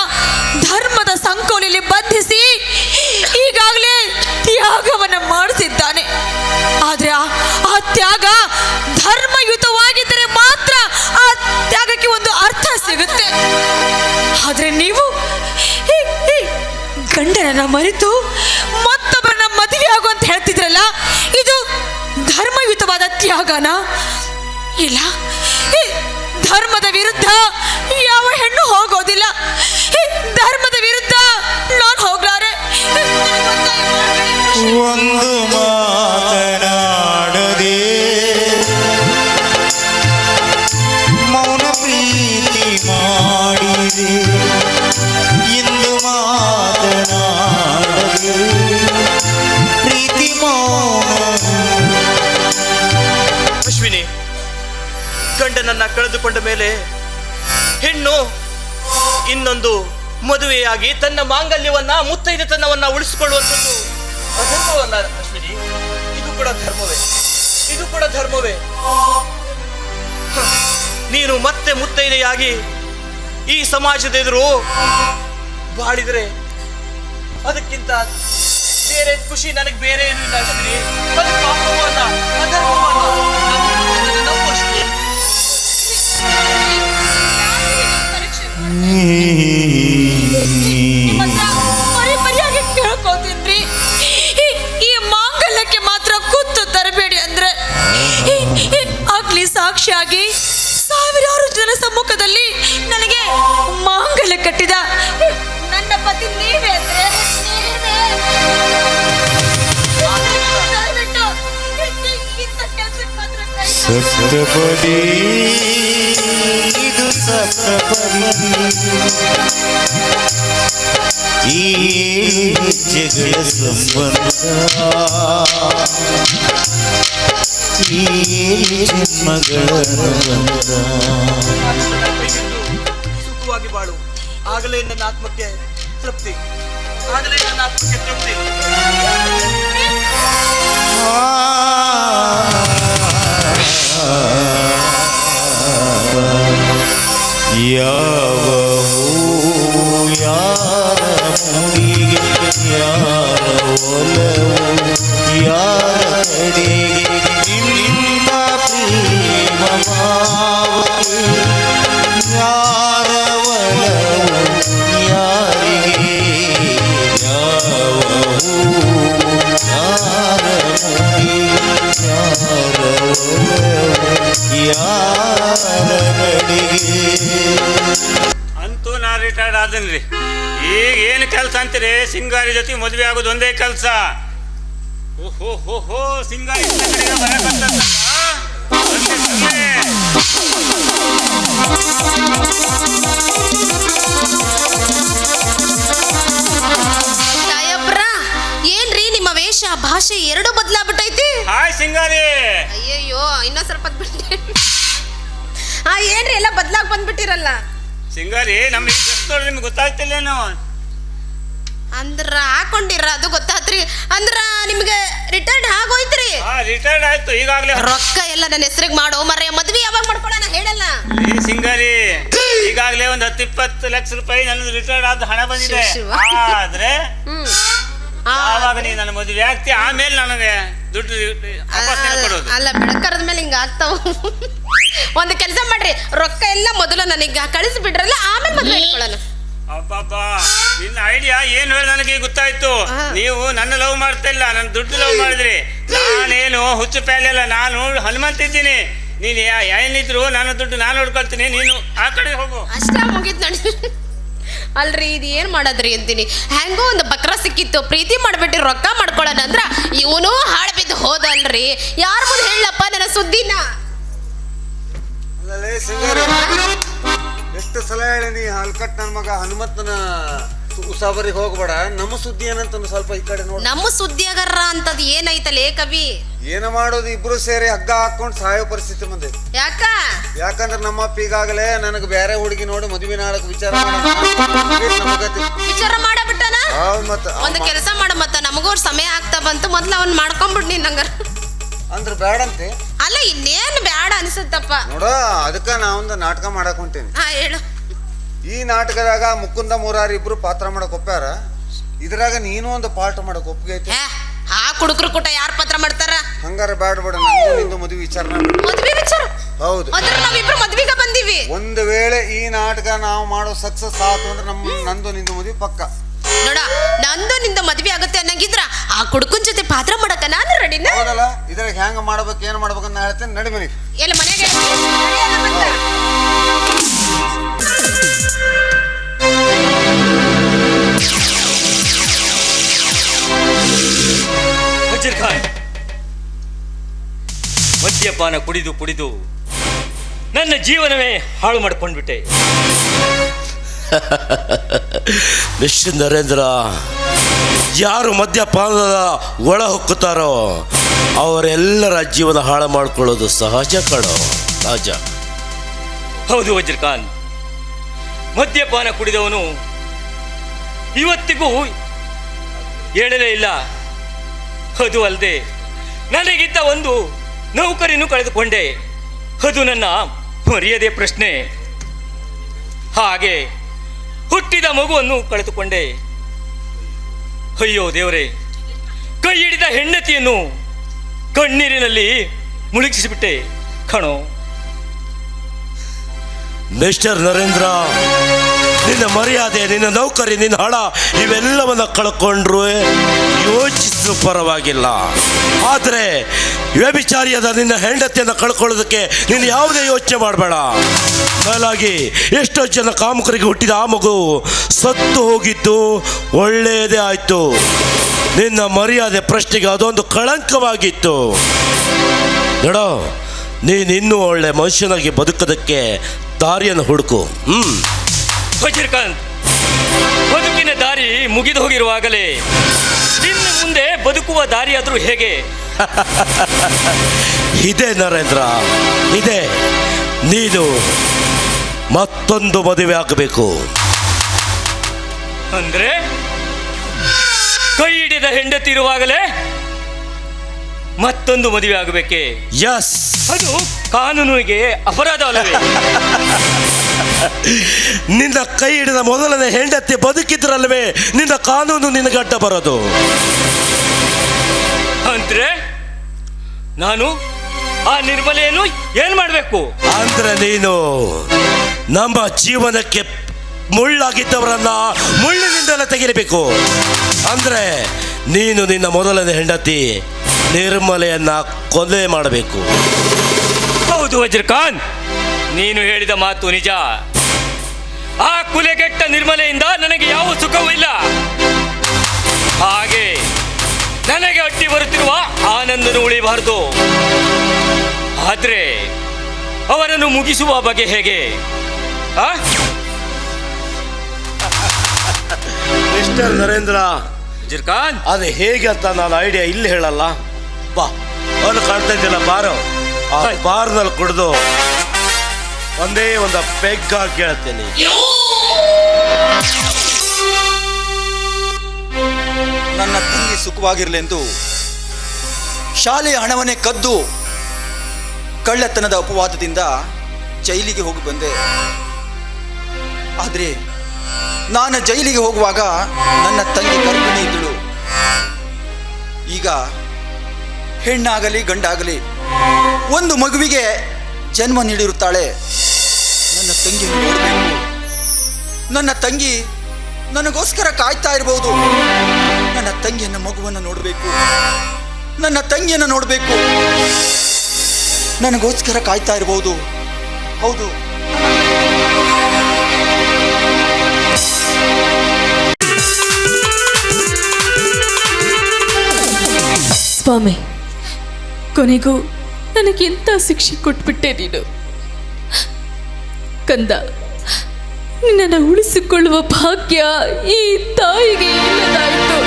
ಧರ್ಮದ ಸಂಕೋಲೆಯಲ್ಲಿ ಬಂಧಿಸಿ ಈಗಾಗಲೇ ತ್ಯಾಗವನ್ನ ಮಾಡಿಸಿದ್ದಾನೆ. ಆದ್ರೆ ಆ ತ್ಯಾಗ ಧರ್ಮಯುತವಾಗಿದ್ದರೆ ಮಾತ್ರ ಆ ತ್ಯಾಗಕ್ಕೆ ಒಂದು ಅರ್ಥ ಸಿಗುತ್ತೆ. ಆದ್ರೆ ನೀವು ಗಂಡನನ್ನ ಮರೆತು ಮತ್ತೊಬ್ಬರನ್ನ ಮದುವೆ ಆಗು ಅಂತ ಹೇಳ್ತಿದ್ರಲ್ಲ, ಇದು ಧರ್ಮಯುತವಾದ ತ್ಯಾಗನ? ಇಲ್ಲ, ಧರ್ಮದ ವಿರುದ್ಧ ಯಾವ ಹೆಣ್ಣು ಹೋಗೋದಿಲ್ಲ. ಧರ್ಮದ ವಿರುದ್ಧ ನಾನು ಹೋಗ್ಲಾರೆ. ಒಂದು ಮಾತನಾಡದೆ ಮೌನ ಪ್ರೀತಿ ಮಾಡಿದೆ, ಇಂದು ಮಾತನಾಡದೆ ಪ್ರೀತಿ ಮೌನ. ಅಶ್ವಿನಿ, ಗಂಡನನ್ನ ಕಳೆದುಕೊಂಡ ಮೇಲೆ ಹೆಣ್ಣು ಇನ್ನೊಂದು ಮದುವೆಯಾಗಿ ತನ್ನ ಮಾಂಗಲ್ಯವನ್ನ ಮುತ್ತೈದೆತನವನ್ನ ಉಳಿಸಿಕೊಳ್ಳುವಂಥದ್ದು ಅಧರ್ಮವಲ್ಲ ಅಶ್ವಿನಿ. ಇದು ಕೂಡ ಧರ್ಮವೇ, ಇದು ಕೂಡ ಧರ್ಮವೇ. ನೀನು ಮತ್ತೆ ಮುತ್ತೈದೆಯಾಗಿ ಈ ಸಮಾಜದ ಎದುರು ಬಾಳಿದ್ರೆ ಅದಕ್ಕಿಂತ ಬೇರೆ ಖುಷಿ ನನಗೆ ಬೇರೆ ಏನೂ ಇಲ್ಲ ಅಶ್ವಿನಿ. ಅದು ಪಾಪವೂ ಅಲ್ಲ, ಅಧರ್ಮವೂ ಅಲ್ಲ. ನಂಬು ಅಶ್ವಿನಿ. ಪರಿಪರಿಯಾಗಿ ಕೇಳ್ಕೋತೀನ್ರಿ, ಈ ಮಾಂಗಲ್ಯಕ್ಕೆ ಮಾತ್ರ ಕುತ್ತು ತರಬೇಡಿ ಅಂದ್ರೆ ಆಗ್ಲಿ ಸಾಕ್ಷಿಯಾಗಿ ಸಾವಿರಾರು ಜನ ಸಮ್ಮುಖದಲ್ಲಿ ನನಗೆ ಮಾಂಗಲ್ಯ ಕಟ್ಟಿದ ನನ್ನ ಪತಿ ನೀವೇ ಅಂದ್ರೆ ಸಪ್ತಪದಿ ಇದು ಸಪ್ತಪದಿ ಈ ಜಗಳ ಸಂಬಂಧ ಈ ಜನ್ಮಗಳ ಸುಖವಾಗಿ ಬಾಳು. ಆಗಲೇ ನನ್ನ ಆತ್ಮಕ್ಕೆ ತೃಪ್ತಿ, ಆಗಲೇ ನನ್ನ ಆತ್ಮಕ್ಕೆ ತೃಪ್ತಿ. ಯಾವ ಯಾರ ಮುಡಿಗೆ ಯಾರ ಒಲವು ಯಾರ ಕಡೆಗೆ ನಿನ್ನ ಪ್ರೇಮ ಮಾವತಿ ಯಾರ ಒಲವು ಯಾರ ಮುಡಿಗೆ ಯಾರ ಒಲವು ಯಾರ ಕಡೆಗೆ. ಅಂತೂ ನಾ ರಿಟೈರ್ಡ್ ಆದನ್ರಿ. ಈಗ ಏನು ಕೆಲಸ ಅಂತೀರಿ? ಸಿಂಗಾರಿ ಜೊತೆ ಮದುವೆ ಆಗೋದು ಒಂದೇ ಕೆಲಸ. ಓಹೋ ಹೋ ಹೋ, ಸಿಂಗಾರಿ ಬರಕತ್ತಲ್ಲ. ಸಾಯಬ್ರ, ಏನ್ರಿ ನಿಮ್ಮ ವೇಷ ಭಾಷೆ ಎರಡು ಬದಲಾಗ್ಬಿಟ್ಟೈತಿ. ಹಾಯ್ ಸಿಂಗಾರಿ. ಅಯ್ಯಯ್ಯೋ, ಇನ್ನೂ ಸ್ವಲ್ಪ ಬಿಟ್ಟೆ. ಏನ್ರಿ ಎಲ್ಲ ಬದಲಾಗ್ ಬಂದ್ಬಿಟ್ಟಿರಲ್ಲ. ಸಿಂಗಾರಿ, ನಮ್ಗೆ ನಿಮ್ಗೆ ಗೊತ್ತಾಗ್ತಿಲ್ಲೇನು? ಅಂದ್ರ ಹಾಕೊಂಡಿರ ಅದು ಗೊತ್ತಾತ್ರಿ. ಅಂದ್ರ ನಿಮ್ಗೆ ರಿಟೈರ್ಡ್ ಆಗೋಯ್ತ್ರಿ. ರಿಟೈರ್ಡ್ ಆಯ್ತು ಈಗಾಗ್ಲೇ. ರೊಕ್ಕ ಎಲ್ಲ ನನ್ನ ಹೆಸರಿಗೆ ಮಾಡೋ ಮರ್ರೆ, ಮದ್ವೆ ಯಾವಾಗ ಮಾಡ್ಕೊಳ್ಳೋಣ ಹೇಳಲ್ಲ. ಈ ಸಿಂಗಾರಿ, ಈಗಾಗ್ಲೇ ಒಂದು 10-20 ಲಕ್ಷ ರೂಪಾಯಿ ನನ್ನ ರಿಟೈರ್ಡ್ ಆದ ಹಣ ಬಂದಿದೆ. ಶಿವ. ಆದ್ರೆ ಆವಾಗ ನೀ ನನ್ನ ಮದುವೆ ಆಗ್ತಿ, ಆಮೇಲೆ ನನಗೆ ದುಡ್ಡು ವಾಪಸ್ ಕೊಡೋದು. ಅಲ್ಲ, ಬೆಳಕರದ ಮೇಲೆ ಹಿಂಗ ಆಗ್ತಾವ. ಒಂದು ಕೆಲಸ ಮಾಡ್ರಿ, ರೊಕ್ಕ ಎಲ್ಲ ಮೊದಲು ನನಗೆ ಕಳಿಸಿ ಬಿಡ್ರಲ್ಲ, ಆಮೇಲೆ ಮದ್ವೆ ಇಟ್ಕೊಳ್ಳೋಣ. ಅಬ್ಬಬ್ಬ, ನಿನ್ನ ಐಡಿಯಾ ಏನು ಹೇಳಿ ನನಗೆ ಗೊತ್ತಾಯ್ತು. ನೀವು ನನ್ನ ಲವ್ ಮಾಡ್ತಾ ಇಲ್ಲ, ನನ್ನ ದುಡ್ಡು ಲವ್ ಮಾಡಿದ್ರಿ. ನಾನೇನು ಹುಚ್ಚು ಪ್ಯಾಲೆ ಅಲ್ಲ, ನಾನು ಹನುಮಂತ ಇದ್ದೀನಿ. ನೀನು ಏನಿದ್ರು ನನ್ನ ದುಡ್ಡು ನಾನು ನೋಡ್ಕೊಳ್ತೀನಿ, ನೀನು ಆ ಕಡೆ ಹೋಗು. ಅಷ್ಟ ಮುಗಿತ್ ನೋಡಿ. ಅಲ್ರಿ, ಇದು ಏನ್ ಮಾಡೋದ್ರಿ ಅಂತೀನಿ. ಹೆಂಗೋ ಒಂದು ಬಕ್ರ ಸಿಕ್ಕಿತ್ತು, ಪ್ರೀತಿ ಮಾಡ್ಬಿಟ್ಟು ರೊಕ್ಕ ಮಾಡ್ಕೊಳ್ಳೋಣ ಅಂದ್ರ ಇವನು ಹಾಳು ಬಿದ್ದು ಹೋದಲ್ರಿ. ಯಾರ ಮುಂದೆ ಹೇಳಪ್ಪ ನನ್ನ ಸುದ್ದಿನ? ಎಷ್ಟು ಸಲ ಹೇಳಿ ನೀ ಹಲ್ಕಟ್ ನನ್ನ ಮಗ ಹನುಮಂತನ ಉಸಾಬರಿಗೆ ಹೋಗ್ಬೇಡ. ನಮ್ಮ ಸುದ್ದಿ ಏನಂತ ಸ್ವಲ್ಪ ಈ ಕಡೆ ನೋಡಿ. ನಮ್ಮ ಸುದ್ದಿಯಾಗರ ಅಂತದ್ ಏನೈತಲೇ ಕವಿ? ಏನ ಮಾಡೋದು, ಇಬ್ರು ಸೇರಿ ಹಗ್ಗ ಹಾಕೊಂಡು ಸಾಯೋ ಪರಿಸ್ಥಿತಿ ಬಂದೆ. ಯಾಕ? ಯಾಕಂದ್ರೆ ನಮ್ಮಪ್ಪ ಈಗಾಗಲೇ ನನಗೆ ಬೇರೆ ಹುಡುಗಿ ನೋಡಿ ಮದುವೆ ನಾಳಕ್ ವಿಚಾರ ವಿಚಾರ ಮಾಡಬಿಟ್ಟನ. ಮತ್ತ ಒಂದು ಕೆಲಸ ಮಾಡ, ಮತ್ತ ನಮಗೂ ಸಮಯ ಆಗ್ತಾ ಬಂತು, ಮೊದ್ಲು ಅವ್ನ್ ಮಾಡ್ಕೊಂಡ್ಬಿಡ್ ನೀನ್ ನಂಗಾರ. ಅಂದ್ರೆ ಬೇಡಂತೆ. ಅಲ್ಲ, ಇನ್ನೇನ್ ಬ್ಯಾಡ ಅನ್ಸುತ್ತಪ್ಪ. ನೋಡ, ಅದಕ್ಕ ನಾ ಒಂದು ನಾಟಕ ಮಾಡಕ್ ಹೊಂಟೇನಿ. ಹೇಳು. ಈ ನಾಟಕದಾಗ ಮುಕುಂದ ಮುರಾರಿ ಇಬ್ರು ಪಾತ್ರ ಮಾಡಕ್ ಒಪ್ಪ್ಯಾರ. ಇದ್ರಾಗ ನೀನು ಒಂದು ಪಾಠ ಮಾಡಕ್ ಒಪ್ಪಿಗೆ ಐತಿ. ಆ ಕುಡುಕ್ರು ಕೂಟ ಯಾರು ಪಾತ್ರ ಮಾಡ್ತಾರ? ಹಂಗಾರ ಬೇಡ ಬೇಡ, ನಂದು ನಿಂದು ಮದುವೆ ವಿಚಾರ. ಮದ್ವೆ ವಿಚಾರ? ಹೌದು. ಅಂದ್ರೆ ನಾವಿಬ್ರು ಮದ್ವಿಗ ಬಂದೀವಿ. ಒಂದು ವೇಳೆ ಈ ನಾಟಕ ನಾವು ಮಾಡೋ ಸಕ್ಸಸ್ ಆಯ್ತು ಅಂದ್ರೆ ನಂದು ನಿಂದು ಮದುವೆ ಪಕ್ಕ. ನೋಡ, ನಂದು ನಿಂದ ಮದ್ವೆ ಆಗುತ್ತೆ ಅನ್ನಂಗಿದ್ರ ಆ ಕುಡುಕನ್ ಜೊತೆ ಪಾತ್ರ ಮಾಡಕ ನಾನು ರೆಡಿನ. ಹೌದಲ್ಲ, ಇದ್ರಾಗ ಹೆಂಗ ಮಾಡ್ಬೇಕು ಏನ್ ಮಾಡ್ಬೇಕಂತ ಹೇಳ್ತೇನೆ. ನಡಿ ಮನೆಗೆ. ಎಲ್ಲ ಮನೆಗೆ ವಜೀರ್ ಖಾನ್, ಮದ್ಯಪಾನ ಕುಡಿದು ಕುಡಿದು ನನ್ನ ಜೀವನವೇ ಹಾಳು ಮಾಡ್ಕೊಂಡ್ಬಿಟ್ಟೆ. ಮಿಸ್ಟರ್ ನರೇಂದ್ರ, ಯಾರು ಮದ್ಯಪಾನದ ಒಳ ಹೊಕ್ಕುತ್ತಾರೋ ಅವರೆಲ್ಲರ ಜೀವನ ಹಾಳು ಮಾಡ್ಕೊಳ್ಳೋದು ಸಹಜ ಕಣೋ, ಸಹಜ. ಹೌದು ವಜೀರ್ ಖಾನ್, ಮದ್ಯಪಾನ ಕುಡಿದವನು ಇವತ್ತಿಗೂ ಹೇಳಲೇ ಇಲ್ಲ. ಅದು ಅಲ್ಲದೆ ನನಗಿದ್ದ ಒಂದು ನೌಕರಿನೂ ಕಳೆದುಕೊಂಡೆ. ಅದು ನನ್ನ ಮರ್ಯಾದೆ ಪ್ರಶ್ನೆ. ಹಾಗೆ ಹುಟ್ಟಿದ ಮಗುವನ್ನು ಕಳೆದುಕೊಂಡೆ. ಅಯ್ಯೋ ದೇವರೇ, ಕೈ ಹಿಡಿದ ಹೆಂಡತಿಯನ್ನು ಕಣ್ಣೀರಿನಲ್ಲಿ ಮುಳುಗಿಸಿಬಿಟ್ಟೆ ಕಣೋ. ಮಿಸ್ಟರ್ ನರೇಂದ್ರ, ನಿನ್ನ ಮರ್ಯಾದೆ, ನಿನ್ನ ನೌಕರಿ, ನಿನ್ನ ಹಣ ಇವೆಲ್ಲವನ್ನ ಕಳ್ಕೊಂಡ್ರು ಯೋಚಿಸು ಪರವಾಗಿಲ್ಲ. ಆದರೆ ವ್ಯಭಿಚಾರಿಯಾದ ನಿನ್ನ ಹೆಂಡತಿಯನ್ನು ಕಳ್ಕೊಳ್ಳೋದಕ್ಕೆ ನೀನು ಯಾವುದೇ ಯೋಚನೆ ಮಾಡಬೇಡ. ಹಾಗಾಗಿ ಎಷ್ಟೋ ಜನ ಕಾಮುಕರಿಗೆ ಹುಟ್ಟಿದ ಆ ಮಗು ಸತ್ತು ಹೋಗಿತ್ತು, ಒಳ್ಳೆಯದೇ ಆಯಿತು. ನಿನ್ನ ಮರ್ಯಾದೆ ಪ್ರಶ್ನೆಗೆ ಅದೊಂದು ಕಳಂಕವಾಗಿತ್ತು. ನೋಡೋ, ನೀನಿನ್ನೂ ಒಳ್ಳೆ ಮನುಷ್ಯನಾಗಿ ಬದುಕೋದಕ್ಕೆ ದಾರಿಯನ್ನು ಹುಡುಕು. ವಜೀರ್ ಖಾನ್, ಬದುಕಿನ ದಾರಿ ಮುಗಿದು ಹೋಗಿರುವಾಗಲೇ ಇನ್ನು ಮುಂದೆ ಬದುಕುವ ದಾರಿಯಾದರೂ ಹೇಗೆ? ಇದೆ ನರೇಂದ್ರ, ಇದೆ. ನೀನು ಮತ್ತೊಂದು ಮದುವೆ ಆಗಬೇಕು. ಅಂದ್ರೆ ಕೈ ಹಿಡಿದ ಹೆಂಡತಿ ಇರುವಾಗಲೇ ಮತ್ತೊಂದು ಮದುವೆ ಆಗಬೇಕೆ? ಯಸ್. ಅದು ಕಾನೂನಿಗೆ ಅಪರಾಧ ಅಲ್ಲವೇ? ನಿನ್ನ ಕೈ ಹಿಡಿದ ಮೊದಲನೇ ಹೆಂಡತಿ ಬದುಕಿದ್ರಲ್ವೇ ನಿನ್ನ ಕಾನೂನು ನಿನಗಡ್ಡ ಬರೋದು. ಅಂದ್ರೆ ನಾನು ಆ ನಿರ್ಮಲೆಯನ್ನು ಏನ್ ಮಾಡಬೇಕು? ಅಂದ್ರೆ ನೀನು ನಮ್ಮ ಜೀವನಕ್ಕೆ ಮುಳ್ಳಾಗಿದ್ದವರನ್ನ ಮುಳ್ಳಿನಿಂದಲೇ ತೆಗಿರಬೇಕು. ಅಂದ್ರೆ ನೀನು ನಿನ್ನ ಮೊದಲನೇ ಹೆಂಡತಿ ನಿರ್ಮಲೆಯನ್ನ ಕೊಲೆ ಮಾಡಬೇಕು. ಹೌದು ವಜ್ರ ಖಾನ್, ನೀನು ಹೇಳಿದ ಮಾತು ನಿಜ. ಆ ಕುಲೆಗೆಟ್ಟ ನಿರ್ಮಲೆಯಿಂದ ನನಗೆ ಯಾವ ಸುಖವೂ ಇಲ್ಲ. ಹಾಗೆ ನನಗೆ ಅಡ್ಡಿ ಬರುತ್ತಿರುವ ಆನಂದನು ಉಳಿಬಾರದು. ಆದ್ರೆ ಅವರನ್ನು ಮುಗಿಸುವ ಬಗೆ ಹೇಗೆ? ಮಿಸ್ಟರ್ ನರೇಂದ್ರ, ವಜ್ರ ಖಾನ್, ಅದು ಹೇಗೆ ಅಂತ ನಾನು ಐಡಿಯಾ ಇಲ್ಲಿ ಹೇಳಲ್ಲ. ಬಾ, ಅವನು ಕಾಣ್ತಾ ಇದ್ದಿಲ್ಲ, ಬಾರು. ಆ ಬಾರ್ನಲ್ಲಿ ಕುಡಿದು ಒಂದೇ ಒಂದು ಪೆಗ್ ಹಾಕಿ ಹೇಳ್ತೇನೆ. ನನ್ನ ತಂಗಿ ಸುಖವಾಗಿರಲೆಂದು ಶಾಲೆಯ ಹಣವನ್ನೇ ಕದ್ದು ಕಳ್ಳತನದ ಅಪವಾದದಿಂದ ಜೈಲಿಗೆ ಹೋಗಿ ಬಂದೆ. ಆದರೆ ನಾನು ಜೈಲಿಗೆ ಹೋಗುವಾಗ ನನ್ನ ತಂಗಿ ಗರ್ಭಿಣಿ ಇದ್ದಳು. ಈಗ ಹೆಣ್ಣಾಗಲಿ ಗಂಡಾಗಲಿ ಒಂದು ಮಗುವಿಗೆ ಜನ್ಮ ನೀಡಿರುತ್ತಾಳೆ. ನನ್ನ ತಂಗಿಯನ್ನು ನೋಡಬೇಕು. ನನ್ನ ತಂಗಿ ನನಗೋಸ್ಕರ ಕಾಯ್ತಾ ಇರಬಹುದು. ನನ್ನ ತಂಗಿಯನ್ನ ಮಗುವನ್ನು ನೋಡಬೇಕು. ನನ್ನ ತಂಗಿಯನ್ನು ನೋಡಬೇಕು. ನನಗೋಸ್ಕರ ಕಾಯ್ತಾ ಇರಬಹುದು. ಹೌದು, ಸ್ವಾಮಿ, ಕೊನೆಗೂ ನನಗೆಂತ ಶಿಕ್ಷೆ ಕೊಟ್ಬಿಟ್ಟೆ ನೀನು. ಕಂದ, ನಿನ್ನನ್ನು ಉಳಿಸಿಕೊಳ್ಳುವ ಭಾಗ್ಯ ಈ ತಾಯಿಗೆ ಇಲ್ಲದಾಯಿತು.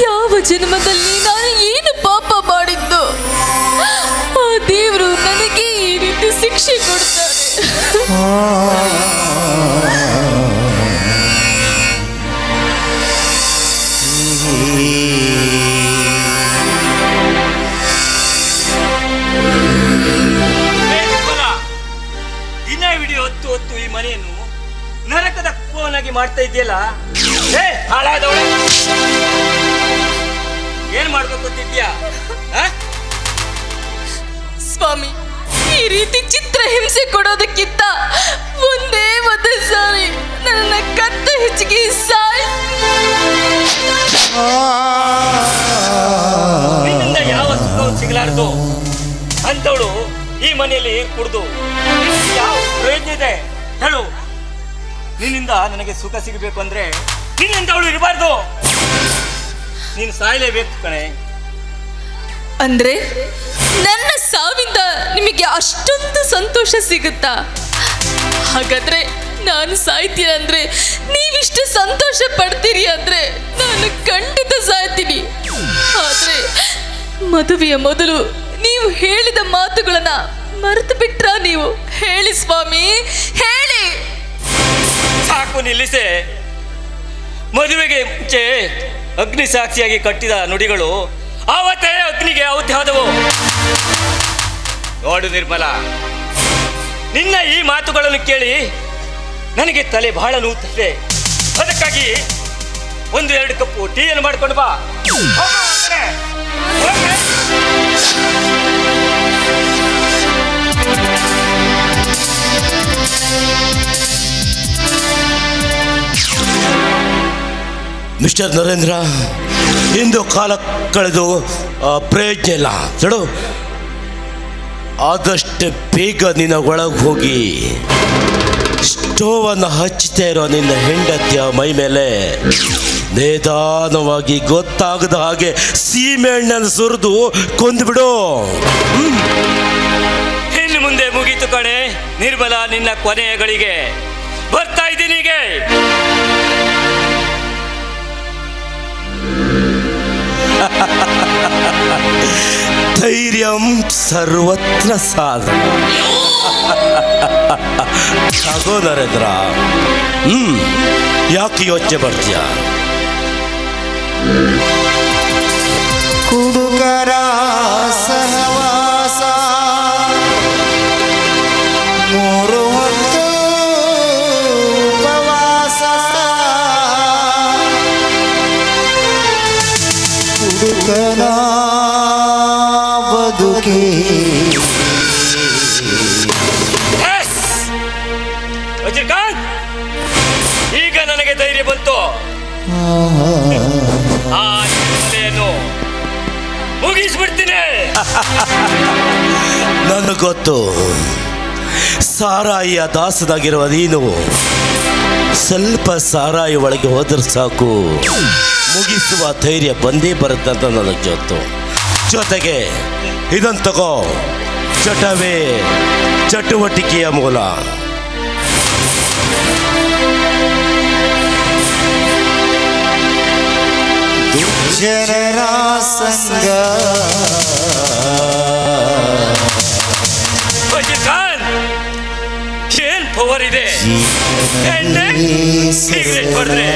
ಯಾವ ಜನ್ಮದಲ್ಲಿ ನಾನು ಏನು ಪಾಪ ಮಾಡಿದ್ದು ಆ ದೇವರು ನನಗೆ ಈ ರೀತಿ ಶಿಕ್ಷೆ ಕೊಡ್ತಾರೆ. ದಿನವಿಡೀ ಹೊತ್ತು ಹೊತ್ತು ಈ ಮನೆಯನ್ನು ನರಕದ ಕೋನಾಗಿ ಮಾಡ್ತಾ ಇದೆಯಲ್ಲ. ಹಾಳಾದವಳೆ, ಏನ್ ಮಾಡ್ಬೇಕು ಅಂತಿದ್ಯಾ? ಸ್ವಾಮಿ, ಈ ರೀತಿ ಚಿತ್ರ ಹಿಂಸೆ ಕೊಡೋದಕ್ಕಿಂತ ಒಂದೇ ಒಂದು ಸಾರಿ ನನ್ನ ಕತ್ತ ಹೆಚ್ಚಿಗೆ ಸಾಯಿ. ನಿನ್ನಿಂದ ಯಾವ ಸುಖವೂ ಸಿಗಲಾರದು ಅಂತವಳು ಈ ಮನೆಯಲ್ಲಿ ಕುಡಿದು ಯಾವ ಪ್ರಯೋಜನ ಇದೆ ಹೇಳು? ನಿನ್ನಿಂದ ನನಗೆ ಸುಖ ಸಿಗಬೇಕು ಅಂದ್ರೆ ನಿನ್ನಿಂದ ಅವಳು ಇರಬಾರ್ದು. ನೀನು ಸಾಯಲೇಬೇಕು ಕಣೆ. ಅಂದ್ರೆ ನನ್ನ ಸಾವಿಂದ ನಿಮಗೆ ಅಷ್ಟೊಂದು ಸಂತೋಷ ಸಿಗುತ್ತಾ? ಹಾಗಾದ್ರೆ ನಾನು ಸಾಯ್ತೀನಂದ್ರೆ, ನೀವಿಷ್ಟು ಸಂತೋಷ ಪಡ್ತೀರಿ ಅಂದ್ರೆ ನಾನು ಖಂಡಿತ ಸಾಯ್ತೀನಿ. ಆದ್ರೆ ಮದುವೆಯ ಮೊದಲು ನೀವು ಹೇಳಿದ ಮಾತುಗಳನ್ನ ಮರೆತು ಬಿಟ್ರ? ನೀವು ಹೇಳಿ ಸ್ವಾಮಿ, ಹೇಳಿ. ಸಾಕು, ನಿಲ್ಲಿಸೆ. ಮದುವೆಗೆ ಮುಂಚೆ ಅಗ್ನಿ ಸಾಕ್ಷಿಯಾಗಿ ಕಟ್ಟಿದ ನುಡಿಗಳು ಆವತ್ತೇ ಅಗ್ನಿಗೆ ಆಹುತಿ ಆದವು. ನೋಡು ನಿರ್ಮಲ, ನಿನ್ನ ಈ ಮಾತುಗಳನ್ನು ಕೇಳಿ ನನಗೆ ತಲೆ ಬಹಳ ನೋವುತ್ತದೆ. ಅದಕ್ಕಾಗಿ 1-2 ಕಪ್ಪು ಟೀಯನ್ನು ಮಾಡ್ಕೊಂಡು ಬಾ. ಮಿಸ್ಟರ್ ನರೇಂದ್ರ, ಇಂದು ಕಾಲ ಕಳೆದು ಪ್ರಯೋಜನ ಇಲ್ಲ. ನೋಡು, ಆದಷ್ಟು ಬೇಗ ನಿನ್ನ ಒಳಗೆ ಹೋಗಿ ಸ್ಟೋವನ್ನು ಹಚ್ಚುತ್ತಾ ಇರೋ ನಿನ್ನ ಹೆಂಡತಿಯ ಮೈ ಮೇಲೆ ನಿಧಾನವಾಗಿ ಗೊತ್ತಾಗದ ಹಾಗೆ ಸೀಮೆ ಎಣ್ಣೆಯನ್ನು ಸುರಿದು ಕೊಂದುಬಿಡು. ಇನ್ನು ಮುಂದೆ ಮುಗೀತು ಕಣೆ ನಿರ್ಮಲ, ನಿನ್ನ ಕೊನೆಯ ಗಳಿಗೆ ಬರ್ತಾ ಇದ್ದೀನಿ. ಈಗ ಧೈರ್ಯಂ ಸರ್ವತ್ರ ಸಾಧನ. ತಗೋ ನರೇಂದ್ರ. ಯಾಕೆ ಯೋಚನೆ ಬರ್ತೀಯ? ಹುಡುಗರ ಸಹವಾಸ 3 ಹೊತ್ತು ಉಪವಾಸ. ಹುಡುಗನ ಬದುಕಿ ವಜ್ರಕಾಂತ್, ಈಗ ನನಗೆ ಧೈರ್ಯ ಬಂತು. ಆ ಮುಗಿಸ್ಬಿಡ್ತೀನಿ. ನನಗೆ ಗೊತ್ತು, ಸಾರಾಯಿಯ ದಾಸನಾಗಿರುವ ನೀನು ಸ್ವಲ್ಪ ಸಾರಾಯಿ ಒಳಗೆ ಹೋದ್ರೆ ಸಾಕು, ಮುಗಿಸುವ ಧೈರ್ಯ ಬಂದೇ ಬರುತ್ತಂತ ನನಗೆ ಗೊತ್ತು. ಜೊತೆಗೆ ಇದನ್ನು ತಗೋ, ಚಟವೇ ಚಟುವಟಿಕೆಯ ಮೂಲ. ಜನರ ಸಂಗ ಏನ್ ಪವರ್ ಇದೆ. ಸಿಗರೇಟ್ ಹೊಡೆದ್ರೆ